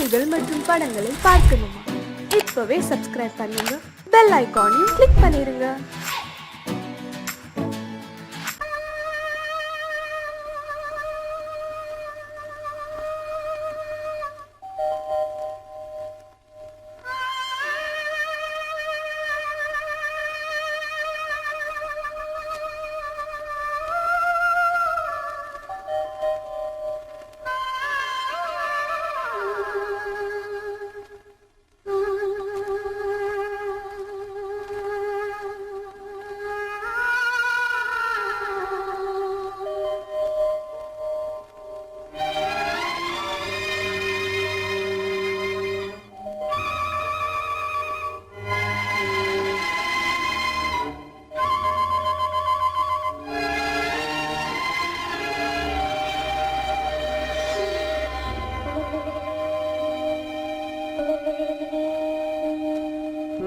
பாடல்கள் மற்றும் படங்களை பார்க்கணுமா? இப்பவே சப்ஸ்கிரைப் பண்ணுங்க, பெல் ஐகானையும் கிளிக் பண்ணிருங்க.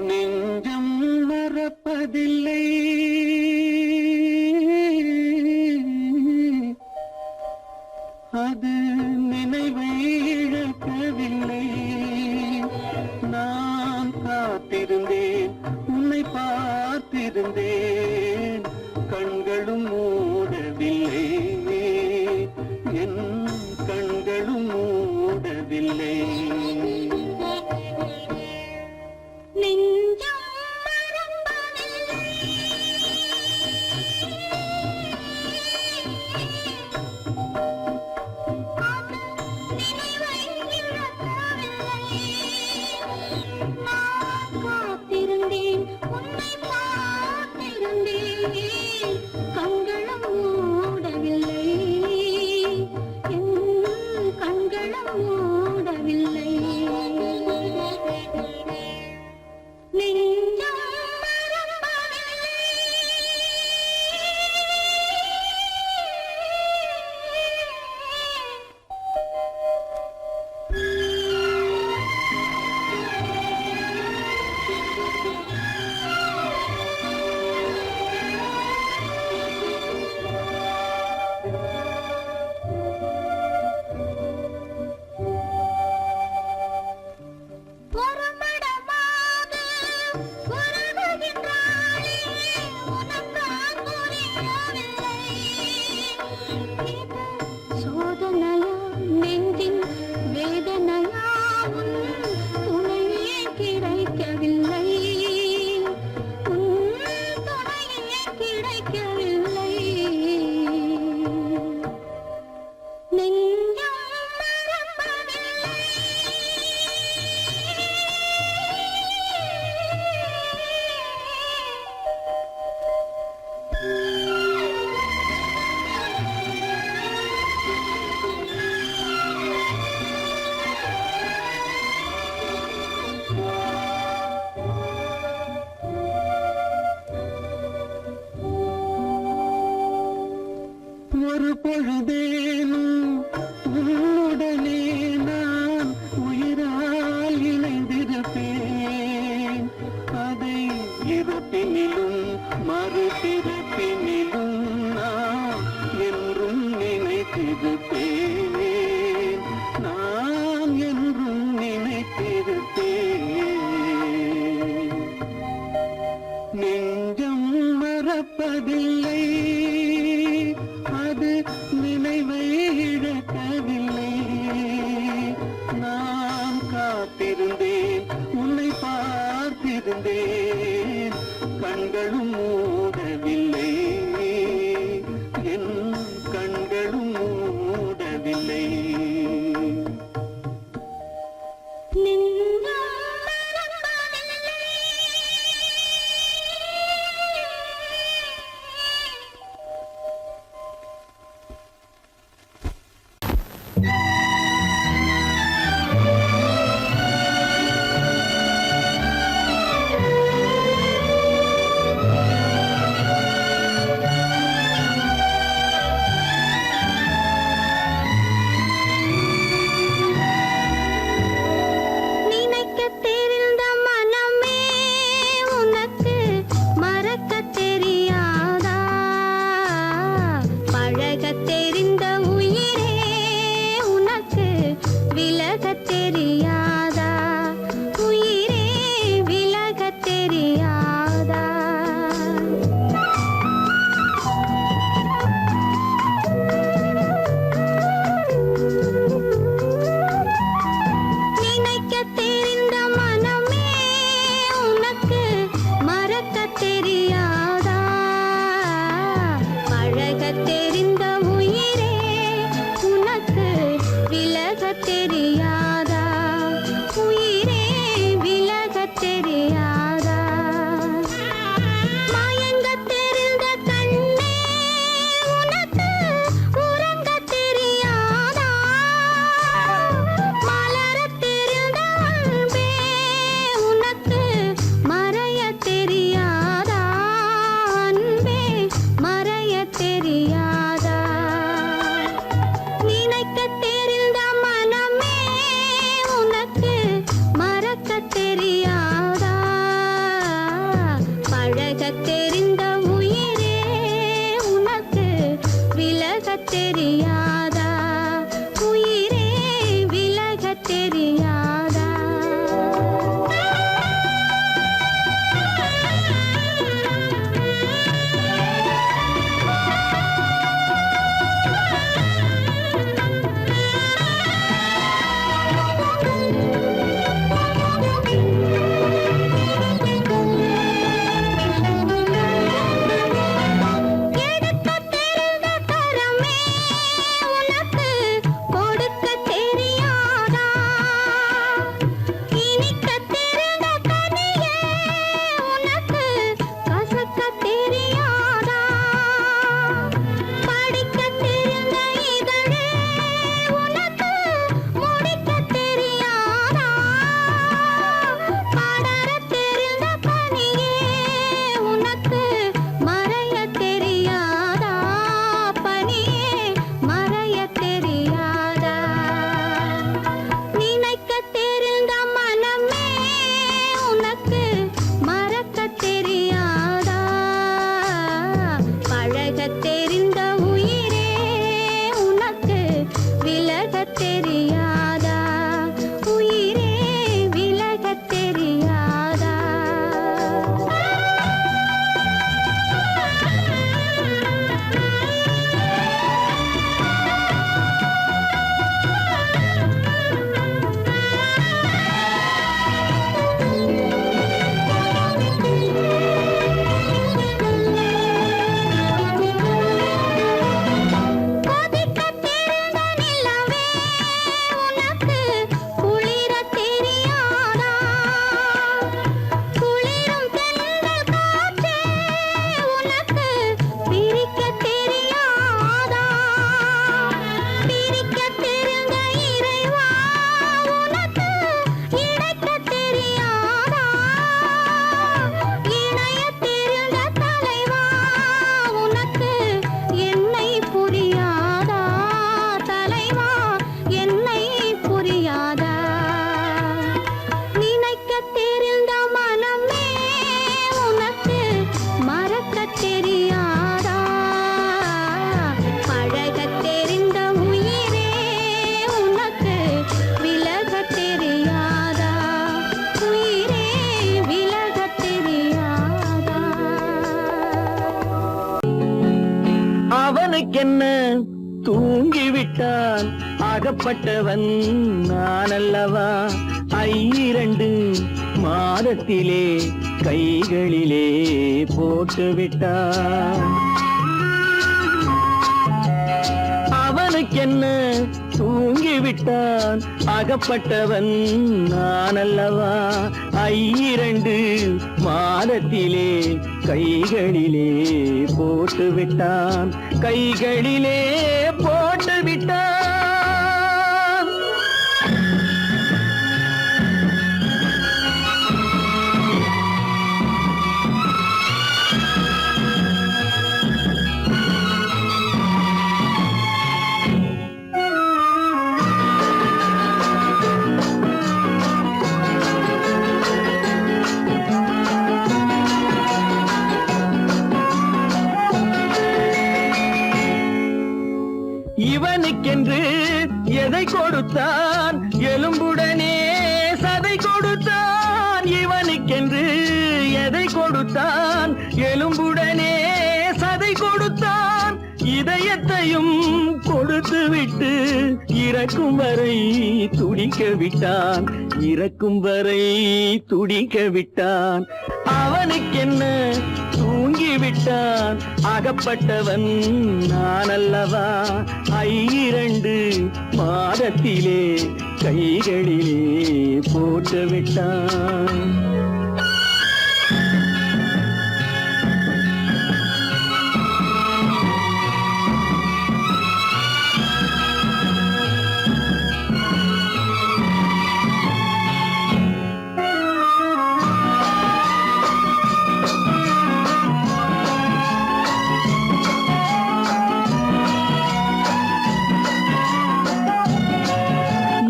நெஞ்சம் மறப்பதில்லை, அது நினைவை இழக்கவில்லை. நான் காத்திருந்தேன், உன்னை பார்த்திருந்தேன், கண்களும் மூடவில்லை, என் கண்களும் மூடவில்லை. ஒரு பொழுதேனும் உன்னுடனே நான் உயிரால் இணைந்திருப்பேன். அதை இறப்பினிலும் மறுபிறப்பினிலும் நான் என்றும் நினைத்திருப்பேன், நான் என்றும் நினைத்திருப்பேன். நெஞ்சம் மறப்பதில்லை, அது நினைவை இழக்கவில்லை. நான் காத்திருந்தேன், உன்னை பார்த்திருந்தேன், கண்களும் மூடவில்லை, என் கண்களும் மூடவில்லை. அவனுக்கென்ன தூங்கிவிட்டான் அகப்பட்டவன் நான் அல்லவா 2 மாதத்திலே கைகளிலே போட்டு விட்டான் அவனுக்கென்ன தூங்கிவிட்டான் அகப்பட்டவன் நான் அல்லவா 2 மாதத்திலே கைகளிலே போட்டு விட்டான் கைகளிலே போட்டு விட்டான் இவனுக்கென்று எதை கொடுத்தான் எலும்புடனே சதை கொடுத்தான் இவனுக்கென்று எதை கொடுத்தான் எலும்புடனே சதை கொடுத்தான் இதயத்தையும் கொடுத்து விட்டு இறக்கும் வரை துடிக்க விட்டான் இறக்கும் வரை துடிக்க விட்டான் அவனுக்கென்ன தூங்கிவிட்டான் அகப்பட்டவன் நான் அல்லவா 2 மாதத்திலே கைகளிலே போட்டு விட்டான்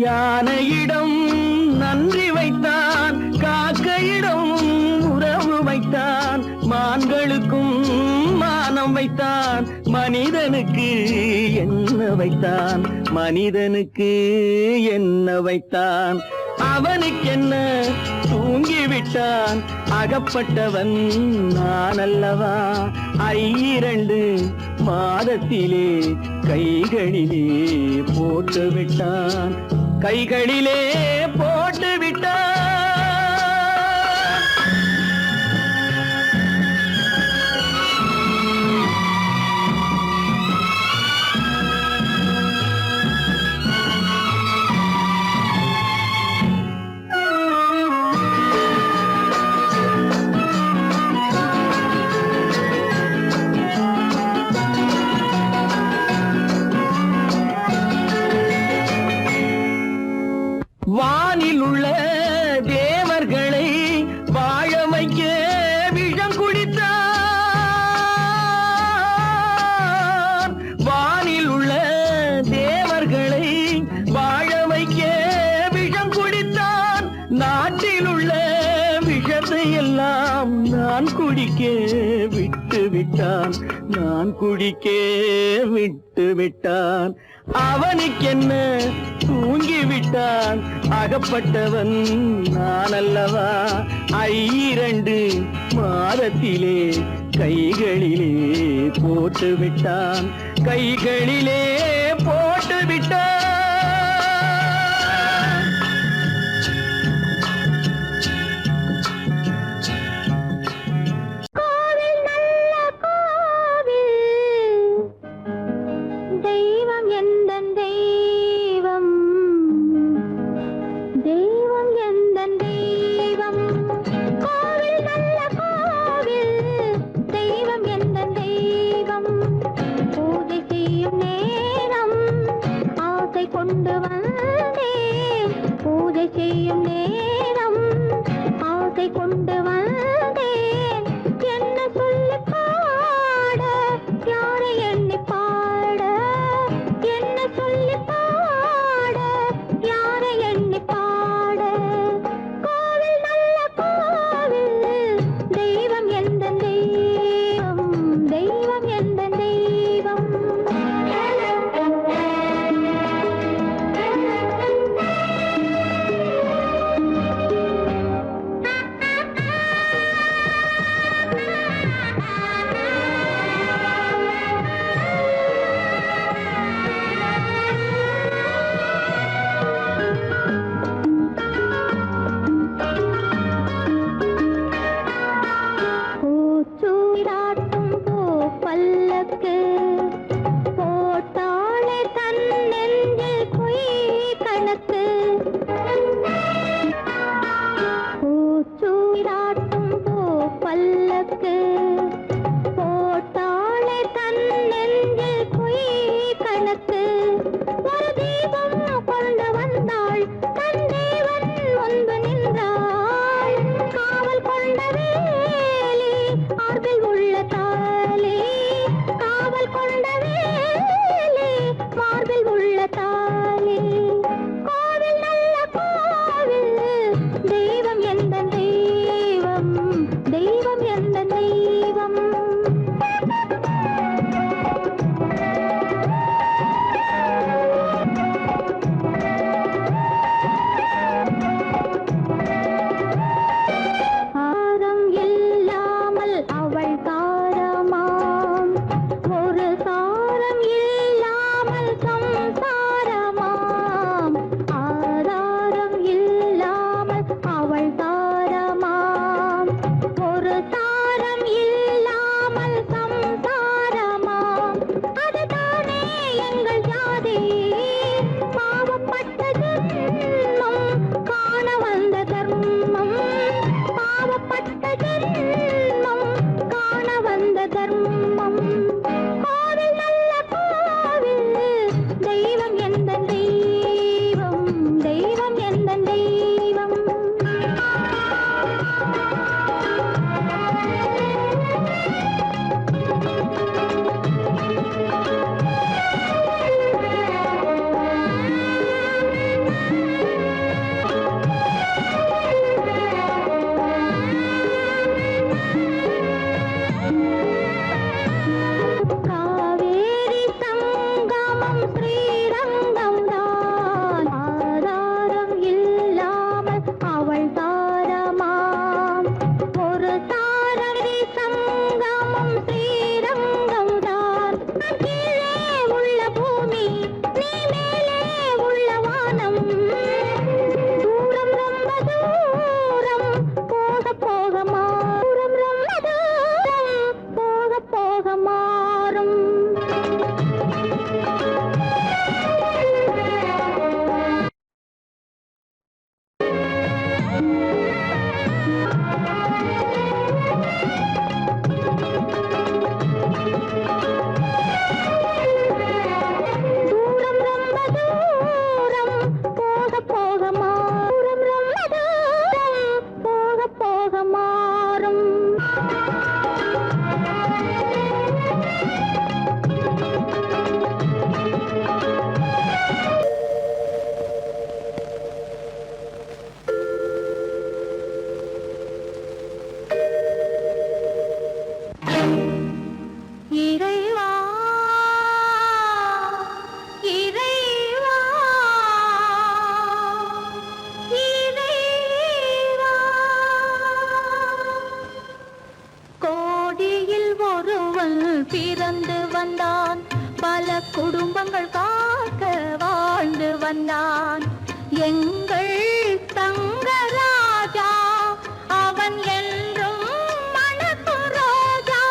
யானையிடம் நன்றி வைத்தான் காக்கையிடம் உறவு வைத்தான் மான்களுக்கும் மானம் வைத்தான் மனிதனுக்கு என்ன வைத்தான் மனிதனுக்கு என்ன வைத்தான் அவனுக்கென்ன தூங்கிவிட்டான் அகப்பட்டவன் நான் அல்லவா 2 மாதத்திலே கைகளிலே போட்டு விட்டான் கைகளிலே போட்டு விட்டான் வானில் உள்ள தேவர்களை வாழ வைக்க விஷம் குடித்தான் வானில் உள்ள தேவர்களை வாழ வைக்க விஷம் குடித்தான் நாட்டில் உள்ள விஷத்தை எல்லாம் நான் குடிக்க விட்டு விட்டான் நான் குடிக்க விட்டு விட்டான் அவனுக்கென்ன தூங்கிவிட்டான் அகப்பட்டவன் நான் அல்லவா 2 மாதத்திலே கைகளிலே போட்டு விட்டான் கைகளிலே போட்டு விட்டான் இறைவா இறைவா இறைவா கோடியில் ஒருவன் பிறந்து வந்தான் பல குடும்பங்கள் காக்க வாழ்ந்து வந்தான் எங்கள் தங்கராஜா அவன் என்றும் மணக்கும் ரோஜா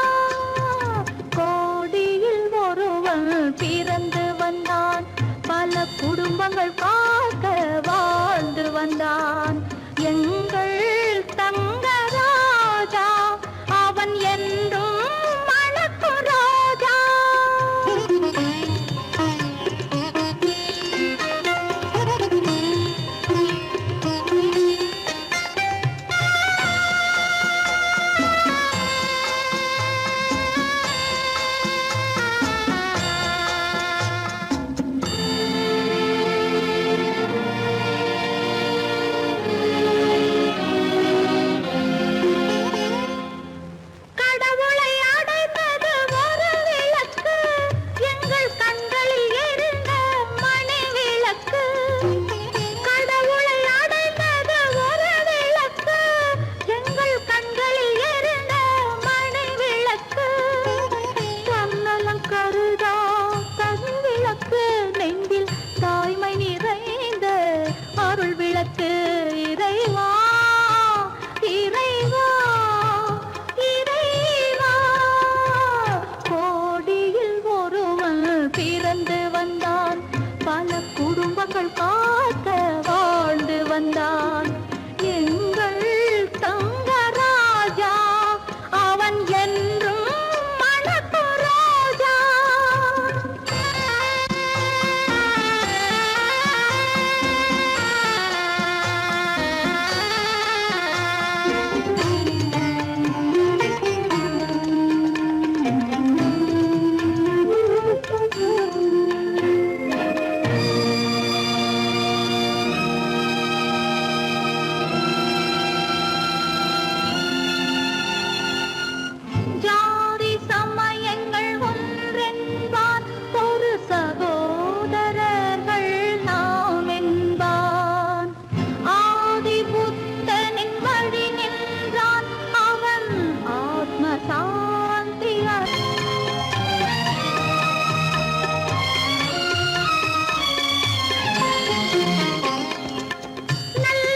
கோடியில் ஒருவன் பிறந்து வந்தான் பல குடும்பங்கள் காக்க வாழ்ந்து வந்தான் எங்கள் தங்கராஜா அவன் என்றும் மணக்கும் ரோஜா கடவுளை அடைந்தது ஒரு விளக்கு எங்கள் கண்களில் எரிந்த மணி விளக்கு கடவுளை அடைந்தது ஒரு விளக்கு எங்கள் கண்களில் எரிந்த மணி விளக்கு தன்னலம் கருதா தன் விளக்கு நெஞ்சில் தாய்மை நிறைந்த அருள் விளக்கு இறைவா இறைவா இறைவா கோடியில் ஒருவன் பிறந்து வந்தான் பல குடும்பங்கள் காக்க வாழ்ந்து வந்தான் எங்கள் தங்கராஜா அவன் என்றும் மணக்கும் ரோஜா ஜாதி சமயங்கள் ஒன்றென்பான் ஒரு சகோதரர்கள் நாம் என்பான் ஆதி புத்தனின் வழி நின்றான் அவன் ஆத்ம சாந்தி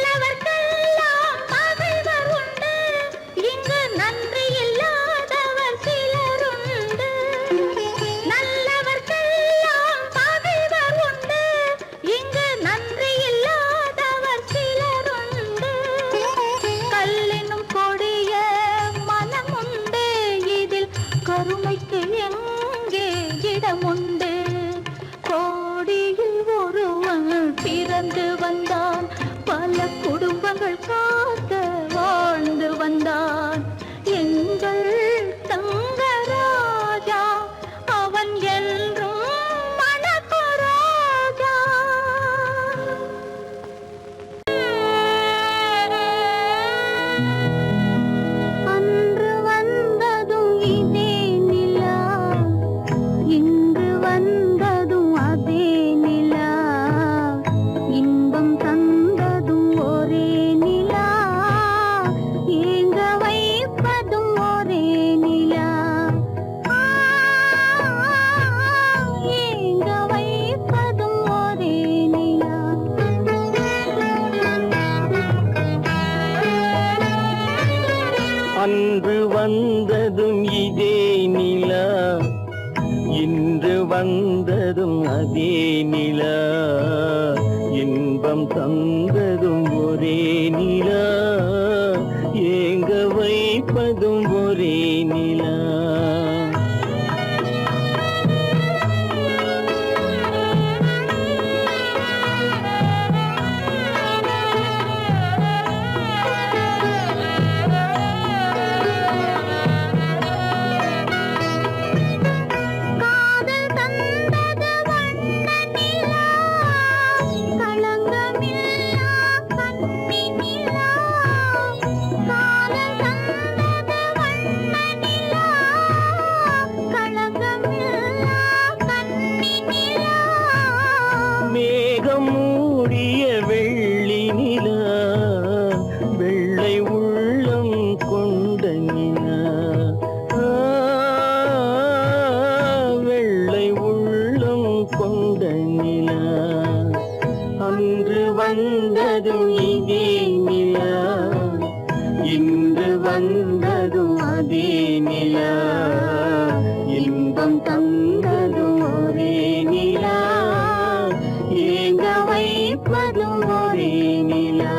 நல்லவர்க்கெல்லாம் பகைவர் உண்டு இங்கு நன்றி இல்லாதவர் சிலருண்டு நல்லவர்க்கெல்லாம் பகைவர் உண்டு இங்கு நன்றி இல்லாதவர் சிலருண்டு கல்லினும் கொடிய மனமுண்டு இதில் கருணைக்கு எங்கே இடமுண்டு கோடியில் ஒருவன் பிறந்து வந்தான் பல குடும்பங்கள் காக்க வாழ்ந்து வந்தான் எங்கள் தங்கராஜா அவன் என்றும் மணக்கும் ரோஜா அன்று வந்ததும் இதே நிலா இன்று வந்ததும் அதே நிலா இன்பம் தந்ததும் ஒரே நிலா ஏங்க வைப்பதும் ஒரே நிலா ஏங்க வைப்பதும் ஒரே நிலா அன்று வந்ததும் இதே நிலா இன்று வந்ததும் அதே நிலா இன்பம் தந்ததும் ஒரே நிலா இன்று வந்ததும் அதே நிலா இன்பம் தந்ததும் ஒரே நிலா ஏங்க வைப்பதும் ஒரே நிலா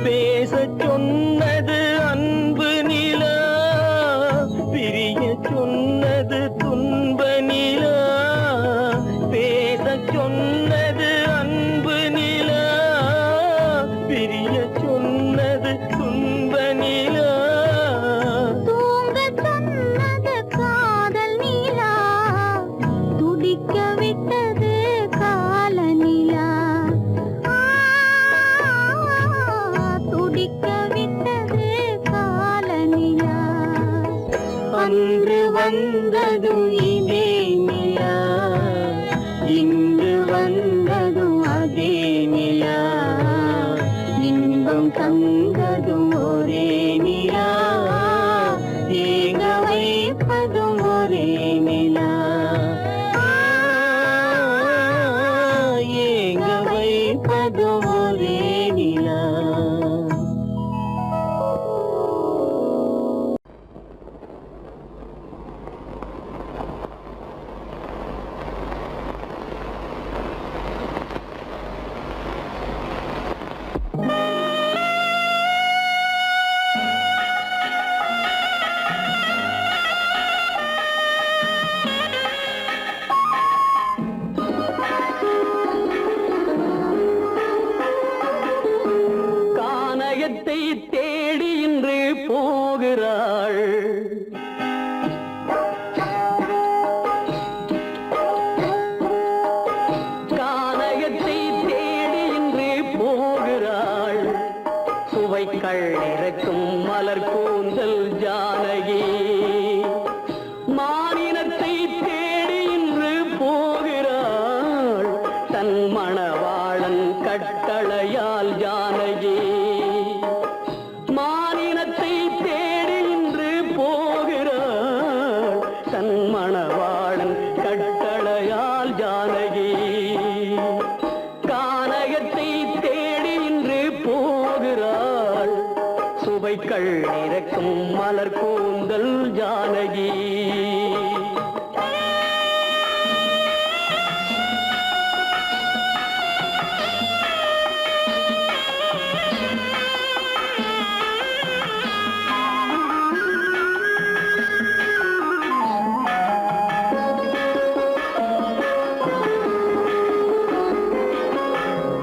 பேசச் சொன்னது அன்பு நிலா பிரிய சொன்னது துன்ப நிலா பேசச் சொன்னது அன்பு நிலா பிரிய சொன்னது துன்ப நிலா தூங்கச் சொன்னது காதல் நிலா துடிக்க விட்டது கால நிலா துடிக்க விட்டது கால நிலா அன்று வந்ததும் இதே நிலா இன்று வந்ததும் அதே நிலா இன்பம் தந்ததும் ஒரே நிலா ஏங்க வைப்பதும் ஒரே நிலா ஏங்க வைப்பதும் ஒரே நிலா கானகத்தை தேடி இன்று போகிறாள் கானகத்தை தேடி இன்று போகிறாள் சுவைக்கள் இறக்கும் மலர் கூந்தல் ஜானகி மானினத்தை தேடி இன்று போகிறாள் தன் மணவாளன் கட்டளையால் ஜானகி மானினத்தை தேடி இன்று போகிறாள் தன் மணவாளன் கட்டளையால் ஜானகி கானகத்தை தேடி இன்று போகிறாள் சுவைக்கள் இறக்கும் மலர் கூந்தல் ஜானகி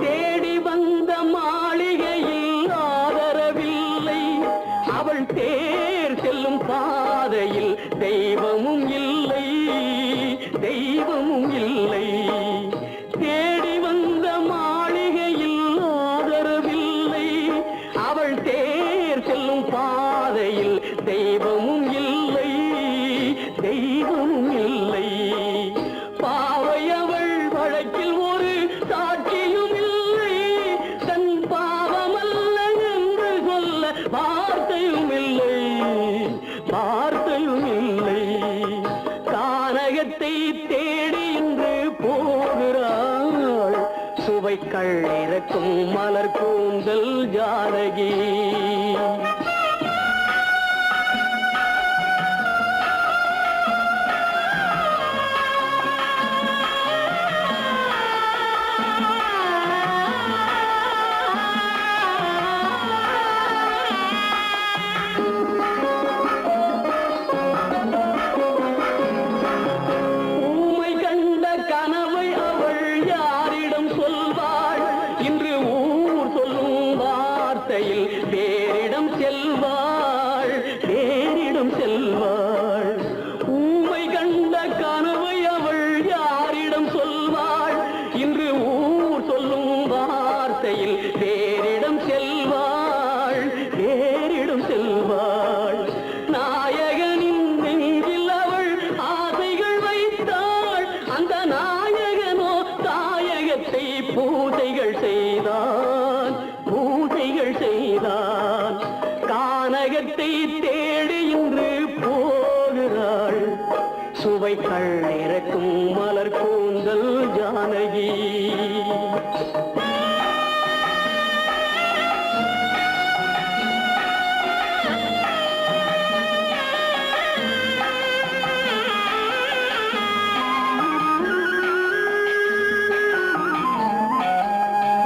தேடி வந்த மாளிகையில் ஆதரவில்லை அவள் தேர் செல்லும் பாதையில் தெய்வமும் இல்லை தெய்வமும் இல்லை தேடி வந்த மாளிகையில் ஆதரவில்லை அவள் தேர் செல்லும் பாதையில் தெய்வமும் இல்லை தெய்வமும் இல்லை பாவை அவள் வழக்கில் ஒரு சாட்சியும் இல்லை தன் பாவமல்ல என்று சொல்ல வார்த்தையும் இல்லை வார்த்தையும் இல்லை கானகத்தை தேடி இன்று போகிறாள் சுவைக்கள் இறக்கும் மலர் கூந்தல் ஜானகி ஊமை கண்ட கனவை அவள் யாரிடம் சொல்வாள் இன்று ஊர் சொல்லும் வார்த்தையில் வேறிடம் செல்வாள் வேறிடம் செல்வாள் ஊமை கண்ட கனவை அவள் யாரிடம் சொல்வாள் இன்று ஊர் சொல்லும் வார்த்தையில் வேறிடம் செல்வாள் வேறிடம் செல்வாள் நாயகனின் நெஞ்சில் அவள் ஆசைகள் வைத்தாள் அந்த நாயகனோ தாயகத்தை பூசைகள் செய்தான் பூசைகள் செய்தான் கானகத்தை தேடி இன்று போகிறாள் சுவைகள் இறக்கும் மலர் கூந்தல் ஜானகி.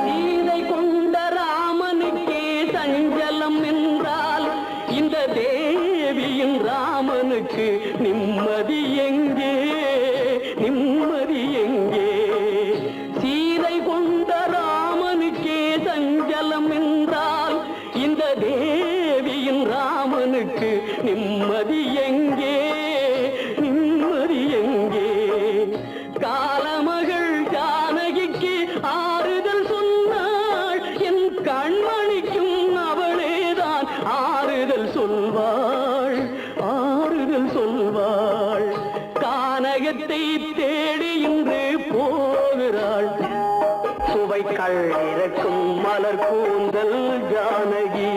சீதை கொண்ட ராமனுக்கே சஞ்சலம் என்றால் இந்த தேவியின் ராமனுக்கு நிம்மதி எங்கே, நிம்மதி எங்கே? சீதை கொண்ட ராமனுக்கே சஞ்சலம் என்றால் இந்த தேவியின் ராமனுக்கு நிம்மதி எங்கே, நிம்மதி எங்கே? காலமகள் ஜானகிக்கு ஆறுதல் சொன்னாள் என் கண்மணிக்கும் அவளேதான் ஆறுதல் சொல்வாள், ஆறுதல் சொல்வாள். கானகத்தை தேடி இன்று போகிறாள் சுவைகள் இறக்கும் மலர் கூந்தல் ஜானகி.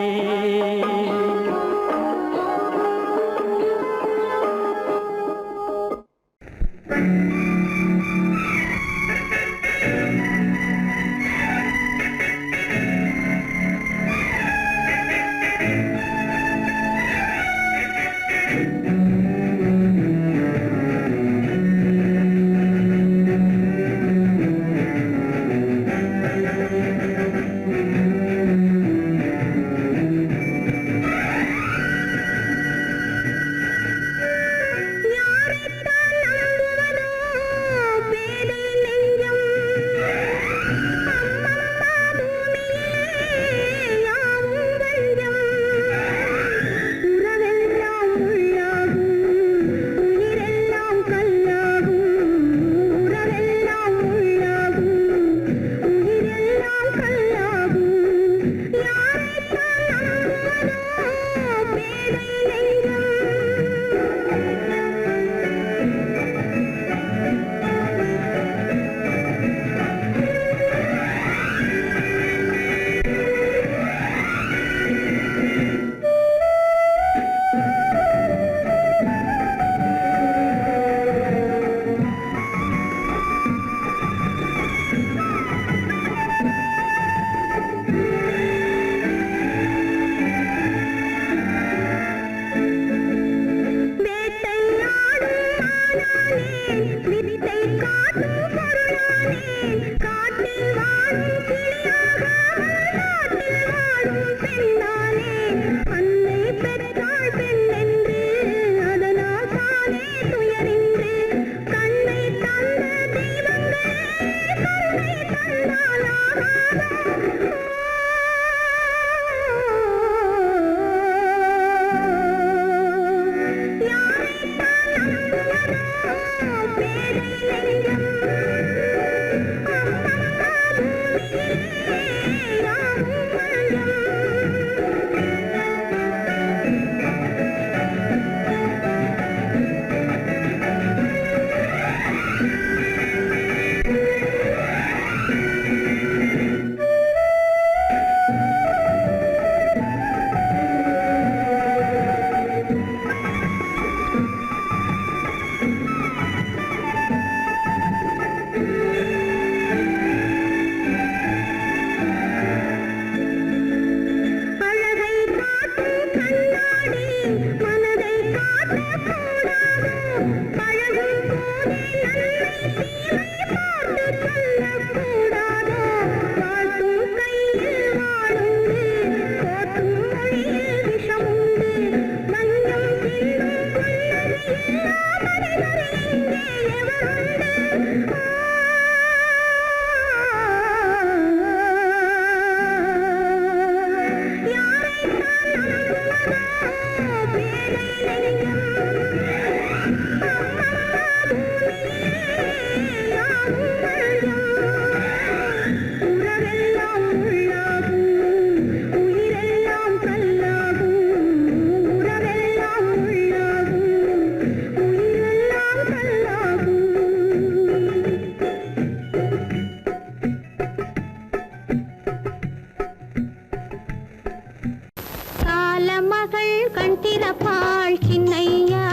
கண்டிருப்பாள் சின்னையா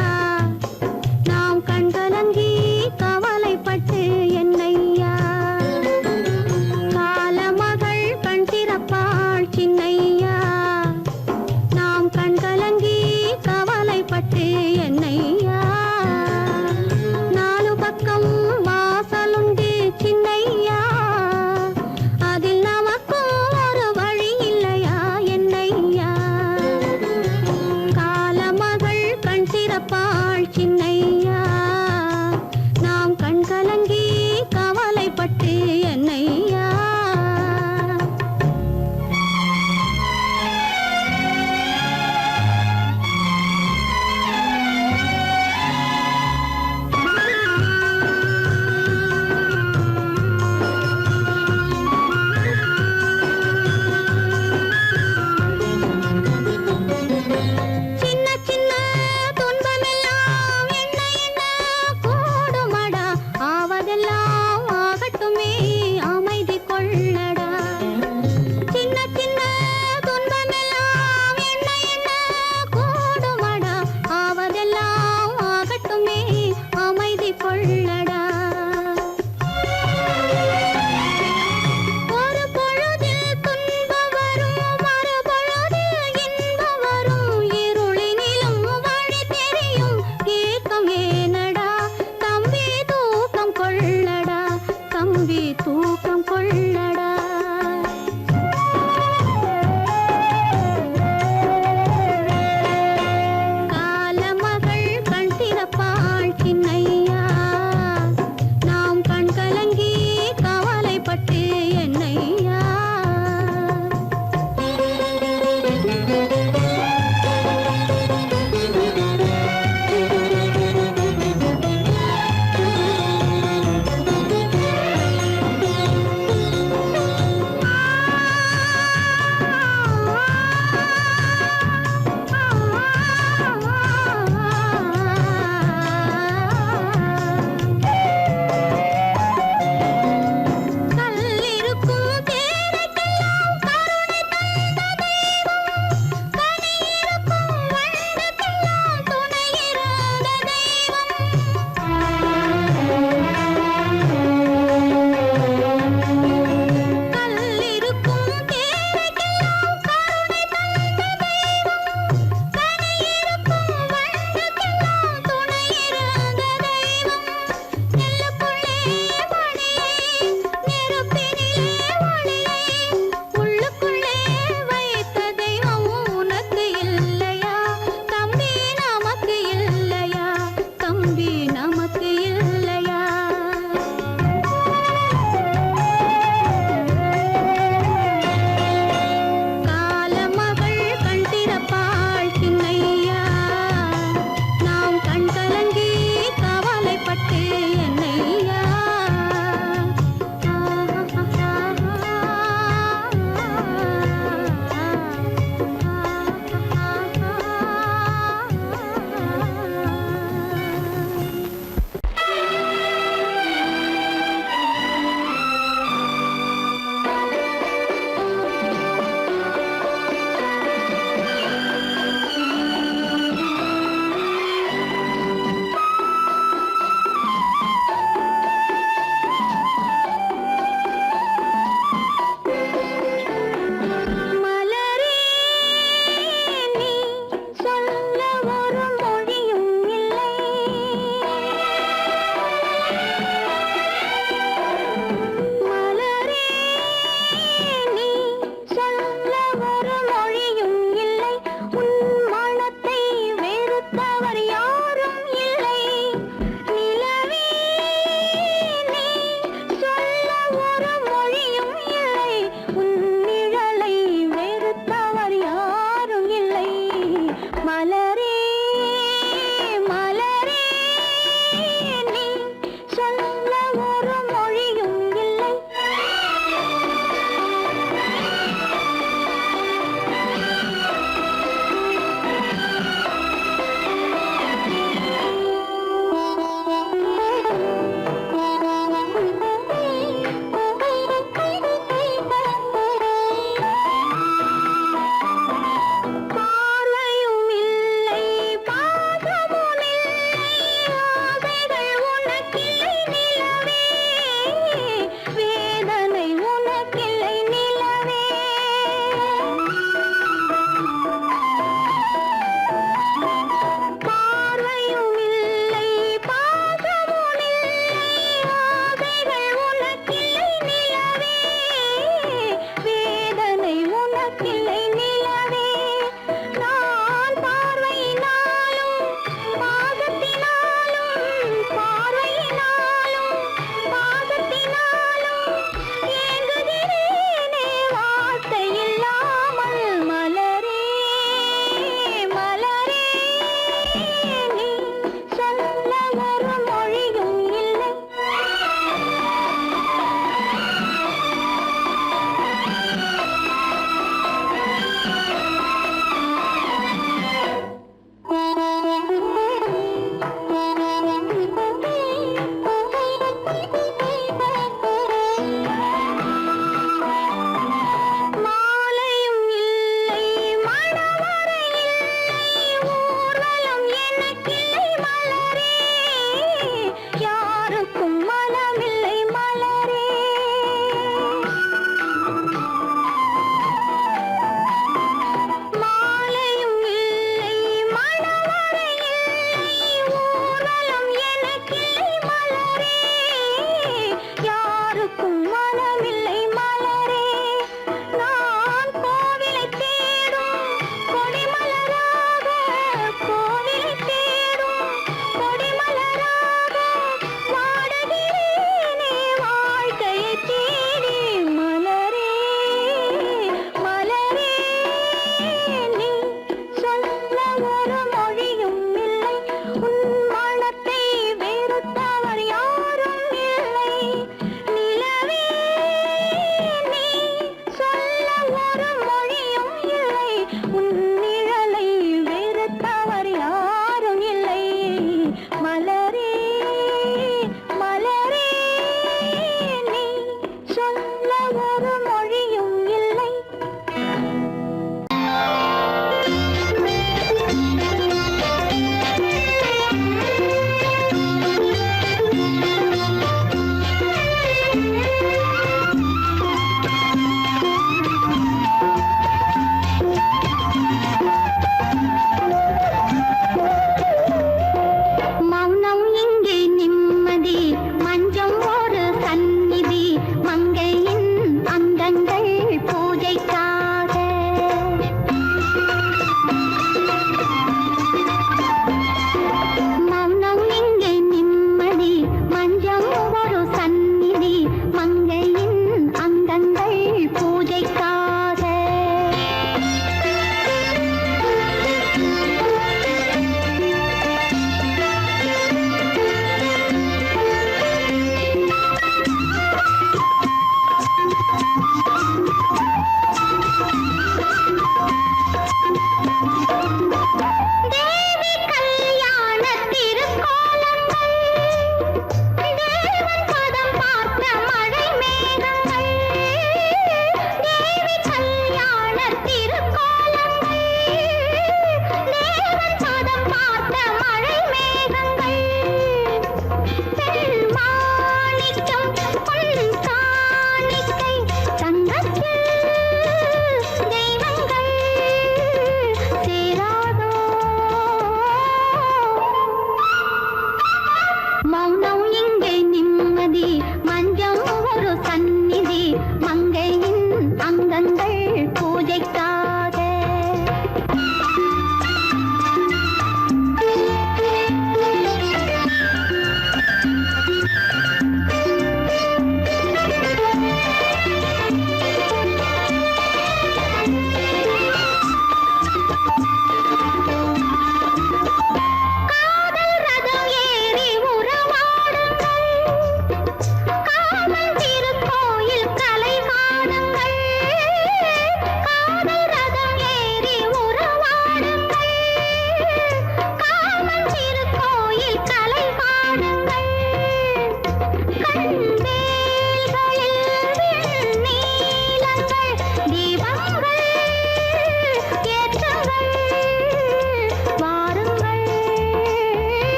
நாம் கண்கலங்கி கவலைப்பட்டு என்னையா காலமகள் கண் திறப்பாள் சின்னையா நாம் கண்கலங்கி கவலைப்பட்டு என்னையா நாலு பக்கம் வாசலுண்டு சின்னையா அதில் நமக்கும் ஒரு வழி இல்லையா என்னையா காலமகள்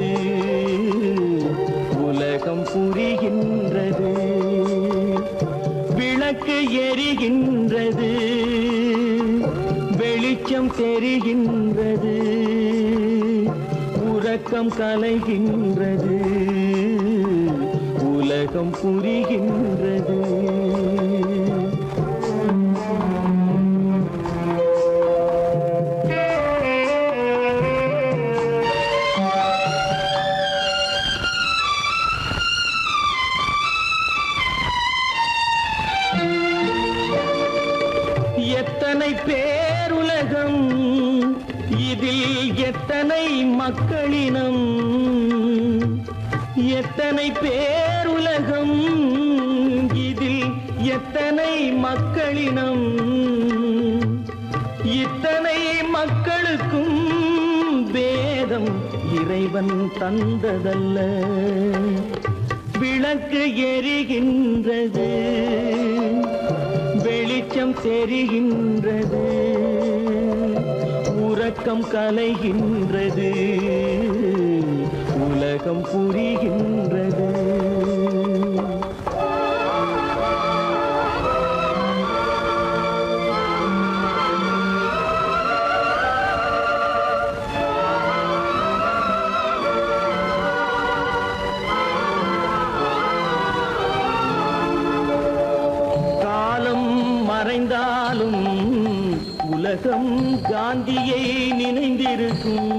எரிகின்றது உலகம் புரிகின்றது விளக்கு எரிகின்றது வெளிச்சம் தெரிகின்றது உறக்கம் கலைகின்றது உலகம் புரிகின்றது எத்தனை பேருலகம் இதில் எத்தனை மக்களினம் எத்தனை பேருலகம் இதில் எத்தனை மக்களினம் இத்தனை மக்களுக்கும் வேதம் இறைவன் தந்ததல்ல விளக்கு எரிகின்றது வெளிச்சம் தெரிகின்றது உறக்கம் கலைகின்றது உலகம் புரிகின்றது மறைந்தாலும் உலகம் காந்தியை நினைந்திருக்கும்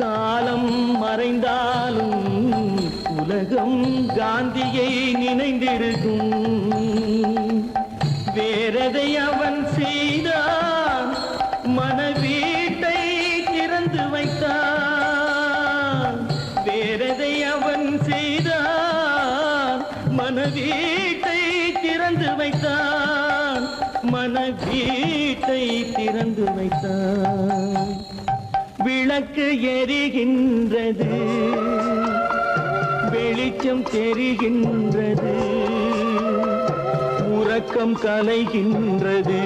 காலம் மறைந்தாலும் உலகம் காந்தியை நினைந்திருக்கும் வேறதை அவன் செய்தான் மனவீட்டை திறந்து வைத்தான் வேறதை அவன் செய்தான் மனவீட்டை திறந்து வைத்தான் மனவீட்டை திறந்து வைத்தான் விளக்கு எரிகின்றது வெளிச்சம் தெரிகின்றது உறக்கம் கலைகின்றது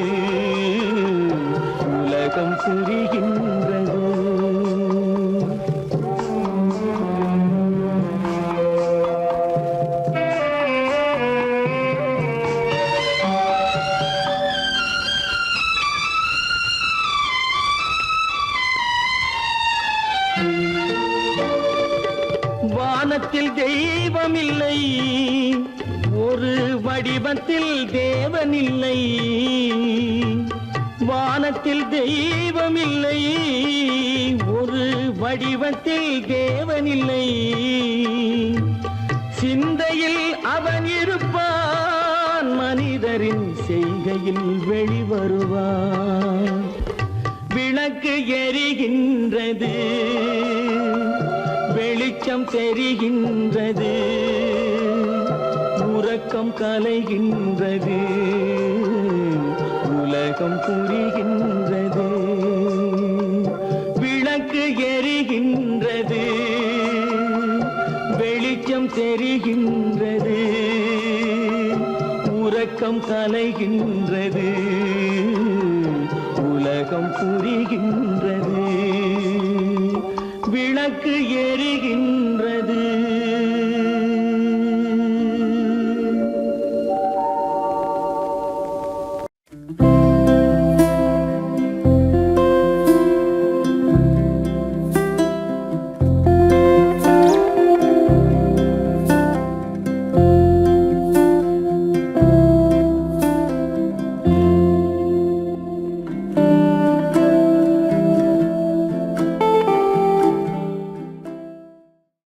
உலகம் புரிகின்றது வானத்தில் தெய்வமில்லை ஒரு வடிவத்தில் தேவனில்லை வானத்தில் தெய்வமில்லை ஒரு வடிவத்தில் தேவனில்லை சிந்தையில் அவன் இருப்பான் மனிதரின் செய்கையில் வெளிவருவான் விளக்கு எரிகின்றது வெளிச்சம் தெரிகின்றது உறக்கம் கலைகின்றது உலகம் புரிகின்றது விளக்கு எரிகின்றது வெளிச்சம் தெரிகின்றது உறக்கம் கலைகின்றது உலகம் புரிகின்றது விளக்கு எரிகின்றது